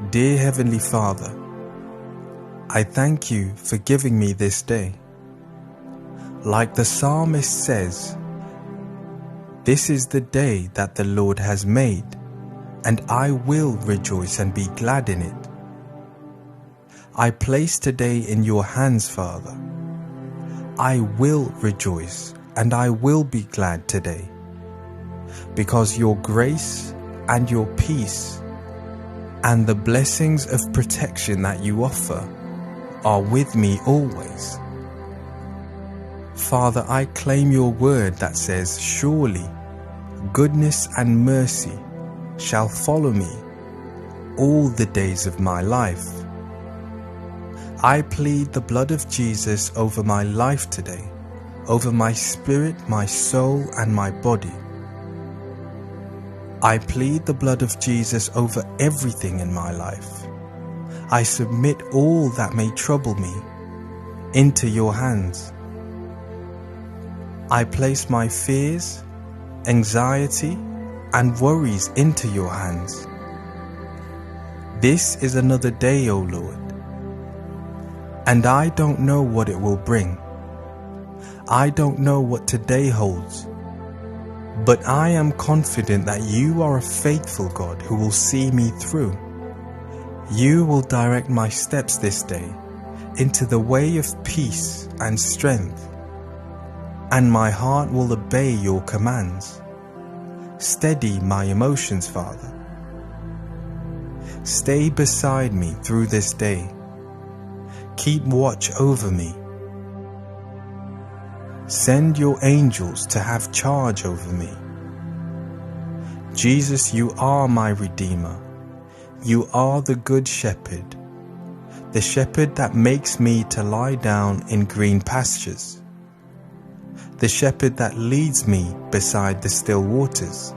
Dear Heavenly Father, I thank you for giving me this day. Like the psalmist says, "This is the day that the Lord has made, and I will rejoice and be glad in it." I place today in your hands, Father. I will rejoice and I will be glad today, because your grace and your peace and the blessings of protection that you offer are with me always. Father, I claim your word that says, "Surely goodness and mercy shall follow me all the days of my life." I plead the blood of Jesus over my life today, over my spirit, my soul, and my body. I plead the blood of Jesus over everything in my life. I submit all that may trouble me into your hands. I place my fears, anxiety, and worries into your hands. This is another day, O Lord, and I don't know what it will bring. I don't know what today holds. But I am confident that you are a faithful God who will see me through. You will direct my steps this day into the way of peace and strength, and my heart will obey your commands. Steady my emotions, Father. Stay beside me through this day. Keep watch over me. Send your angels to have charge over me. Jesus, you are my Redeemer. You are the Good Shepherd, the shepherd that makes me to lie down in green pastures, the shepherd that leads me beside the still waters.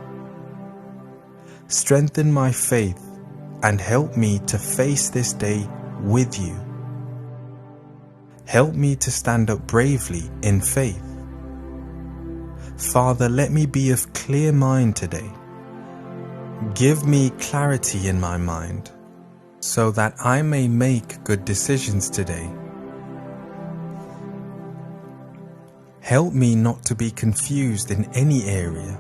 Strengthen my faith and help me to face this day with you. Help me to stand up bravely in faith. Father, let me be of clear mind today. Give me clarity in my mind, so that I may make good decisions today. Help me not to be confused in any area,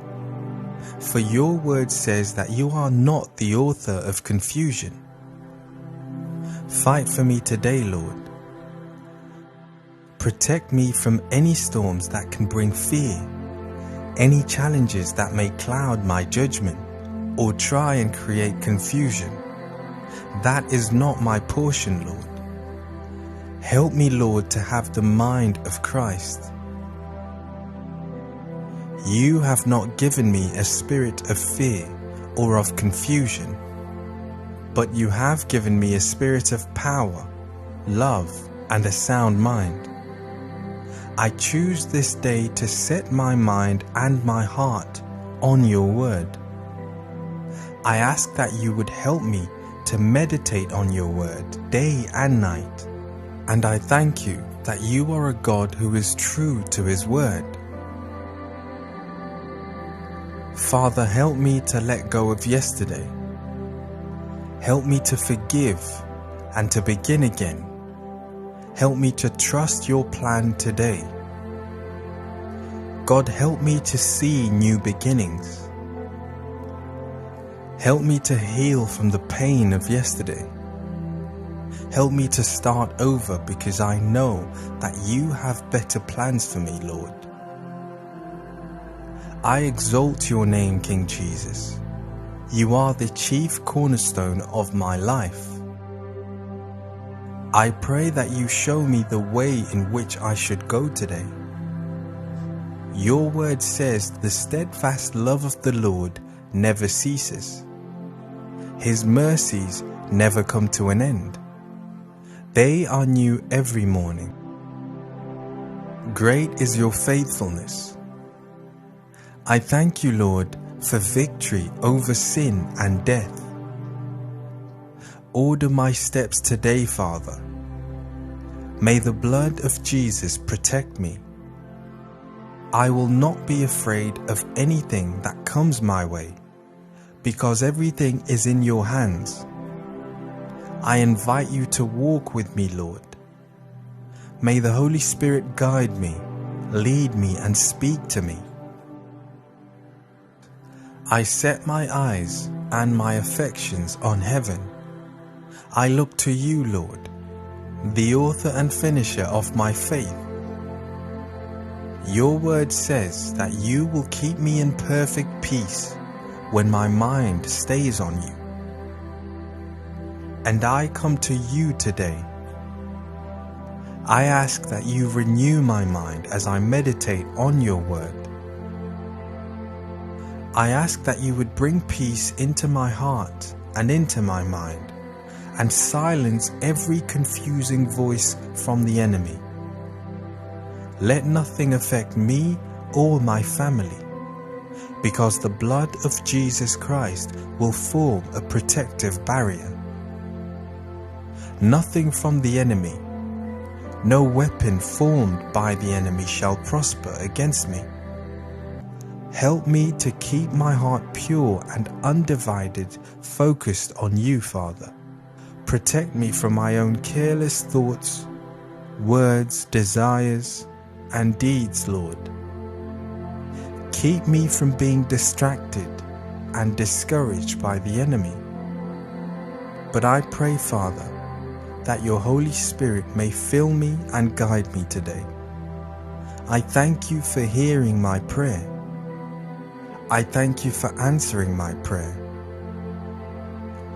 for your word says that you are not the author of confusion. Fight for me today, Lord. Protect me from any storms that can bring fear, any challenges that may cloud my judgment or try and create confusion. That is not my portion, Lord. Help me, Lord, to have the mind of Christ. You have not given me a spirit of fear or of confusion, but you have given me a spirit of power, love, and a sound mind. I choose this day to set my mind and my heart on your word. I ask that you would help me to meditate on your word day and night, and I thank you that you are a God who is true to his word. Father, help me to let go of yesterday. Help me to forgive and to begin again. Help me to trust your plan today. God, help me to see new beginnings. Help me to heal from the pain of yesterday. Help me to start over, because I know that you have better plans for me, Lord. I exalt your name, King Jesus. You are the chief cornerstone of my life. I pray that you show me the way in which I should go today. Your word says the steadfast love of the Lord never ceases. His mercies never come to an end. They are new every morning. Great is your faithfulness. I thank you, Lord, for victory over sin and death. Order my steps today, Father. May the blood of Jesus protect me. I will not be afraid of anything that comes my way, because everything is in your hands. I invite you to walk with me, Lord. May the Holy Spirit guide me, lead me, and speak to me. I set my eyes and my affections on heaven. I look to you, Lord, the author and finisher of my faith. Your word says that you will keep me in perfect peace when my mind stays on you. And I come to you today. I ask that you renew my mind as I meditate on your word. I ask that you would bring peace into my heart and into my mind, and silence every confusing voice from the enemy. Let nothing affect me or my family, because the blood of Jesus Christ will form a protective barrier. Nothing from the enemy, no weapon formed by the enemy shall prosper against me. Help me to keep my heart pure and undivided, focused on you, Father. Protect me from my own careless thoughts, words, desires, and deeds, Lord. Keep me from being distracted and discouraged by the enemy. But I pray, Father, that your Holy Spirit may fill me and guide me today. I thank you for hearing my prayer. I thank you for answering my prayer.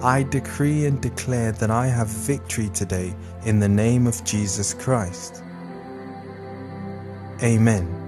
I decree and declare that I have victory today in the name of Jesus Christ. Amen.